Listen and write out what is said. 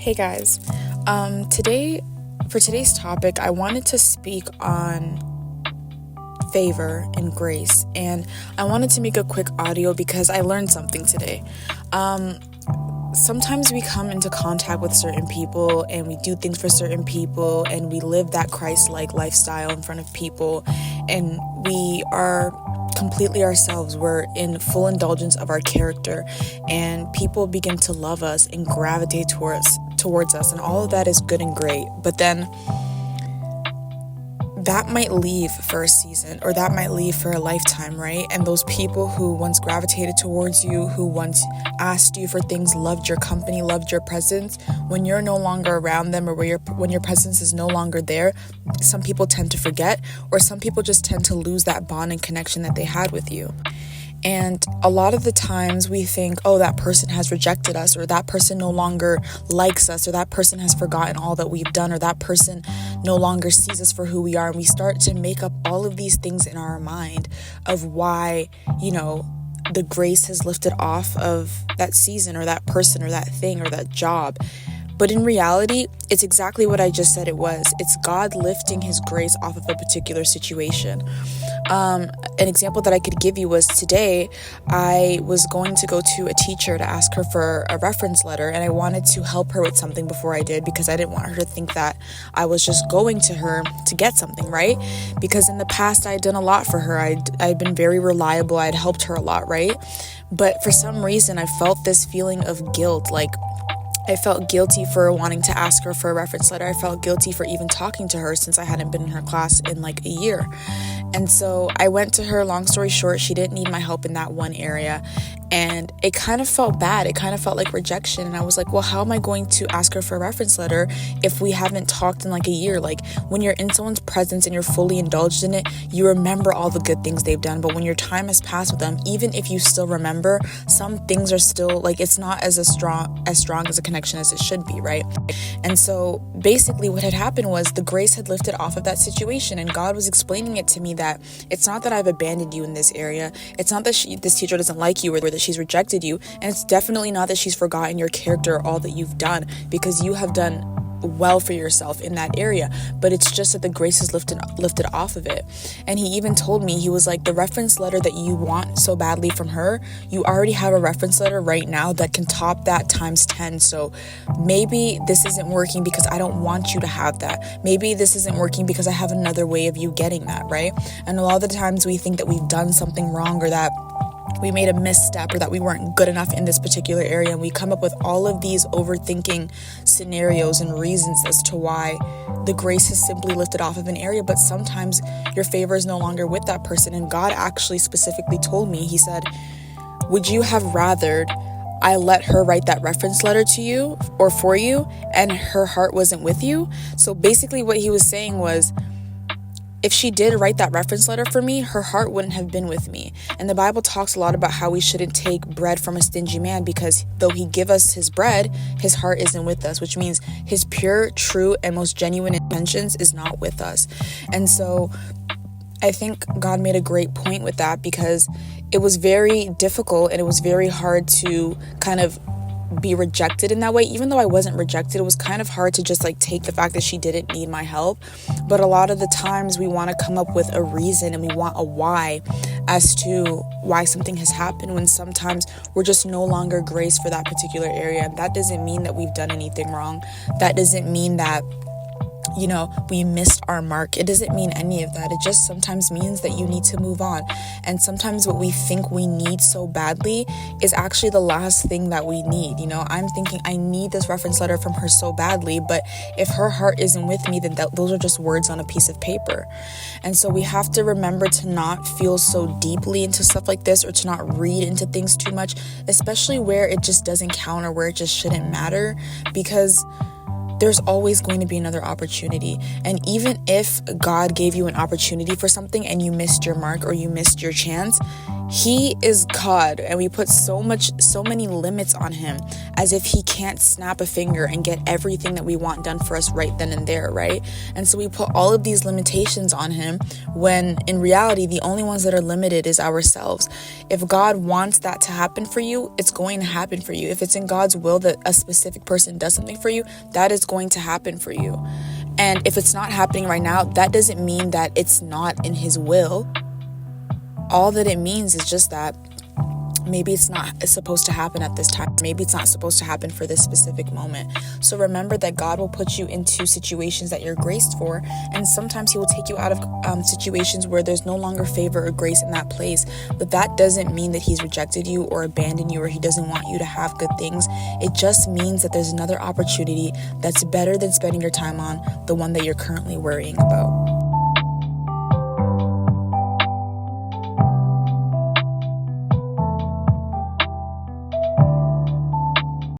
Hey guys, for today's topic, I wanted to speak on favor and grace, and I wanted to make a quick audio because I learned something today. Sometimes we come into contact with certain people and we do things for certain people and we live that Christ-like lifestyle in front of people, and we are completely ourselves. We're in full indulgence of our character, and people begin to love us and gravitate towards us, and all of that is good and great. But then that might leave for a season, or that might leave for a lifetime, right? And those people who once gravitated towards you, who once asked you for things, loved your company, loved your presence, when you're no longer around them, or when your presence is no longer there, some people tend to forget, or some people just tend to lose that bond and connection that they had with you. And a lot of the times we think, oh, that person has rejected us, or that person no longer likes us, or that person has forgotten all that we've done, or that person no longer sees us for who we are. And we start to make up all of these things in our mind of why, the grace has lifted off of that season, or that person, or that thing, or that job. But in reality, it's exactly what I just said it was. It's God lifting his grace off of a particular situation. An example that I could give you was today, I was going to go to a teacher to ask her for a reference letter, and I wanted to help her with something before I did, because I didn't want her to think that I was just going to her to get something, right? Because in the past, I had done a lot for her. I'd been very reliable. I'd helped her a lot, right? But for some reason, I felt this feeling of guilt, like I felt guilty for wanting to ask her for a reference letter. I felt guilty for even talking to her since I hadn't been in her class in like a year. And so I went to her. Long story short, she didn't need my help in that one area. And it kind of felt bad. It kind of felt like rejection. And I was like, well, how am I going to ask her for a reference letter if we haven't talked in like a year? Like, when you're in someone's presence and you're fully indulged in it, you remember all the good things they've done. But when your time has passed with them, even if you still remember, some things are still like, it's not as strong as a connection as it should be, right? And so basically what had happened was the grace had lifted off of that situation, and God was explaining it to me that it's not that I've abandoned you in this area. It's not that this teacher doesn't like you, or that she's rejected you. And it's definitely not that she's forgotten your character or all that you've done, because you have done well for yourself in that area. But it's just that the grace is lifted off of it. And he even told me, he was like, the reference letter that you want so badly from her, you already have a reference letter right now that can top that times 10. So maybe this isn't working because I don't want you to have that. Maybe this isn't working because I have another way of you getting that, right? And a lot of the times we think that we've done something wrong, or that we made a misstep, or that we weren't good enough in this particular area, and we come up with all of these overthinking scenarios and reasons as to why the grace is simply lifted off of an area. But sometimes your favor is no longer with that person. And God actually specifically told me, he said, would you have rathered I let her write that reference letter to you or for you, and her heart wasn't with you? So basically what he was saying was, if she did write that reference letter for me, her heart wouldn't have been with me. And the Bible talks a lot about how we shouldn't take bread from a stingy man, because though he give us his bread, his heart isn't with us, which means his pure, true, and most genuine intentions is not with us. And so I think God made a great point with that, because it was very difficult and it was very hard to kind of be rejected in that way. Even though I wasn't rejected, it was kind of hard to just like take the fact that she didn't need my help. But a lot of the times we want to come up with a reason, and we want a why as to why something has happened, when sometimes we're just no longer graced for that particular area. And that doesn't mean that we've done anything wrong. That doesn't mean that we missed our mark. It doesn't mean any of that. It just sometimes means that you need to move on. And sometimes what we think we need so badly is actually the last thing that we need. I'm thinking I need this reference letter from her so badly, but if her heart isn't with me, then those are just words on a piece of paper. And so we have to remember to not feel so deeply into stuff like this, or to not read into things too much, especially where it just doesn't count, or where it just shouldn't matter, because there's always going to be another opportunity. And even if God gave you an opportunity for something and you missed your mark, or you missed your chance, He is God, and we put so many limits on him, as if he can't snap a finger and get everything that we want done for us right then and there, right? And so we put all of these limitations on him, when in reality, the only ones that are limited is ourselves. If God wants that to happen for you, it's going to happen for you. If it's in God's will that a specific person does something for you, that is going to happen for you. And if it's not happening right now, that doesn't mean that it's not in his will. All that it means is just that maybe it's not supposed to happen at this time. Maybe it's not supposed to happen for this specific moment. So remember that God will put you into situations that you're graced for, and sometimes he will take you out of situations where there's no longer favor or grace in that place. But that doesn't mean that he's rejected you or abandoned you, or he doesn't want you to have good things. It just means that there's another opportunity that's better than spending your time on the one that you're currently worrying about.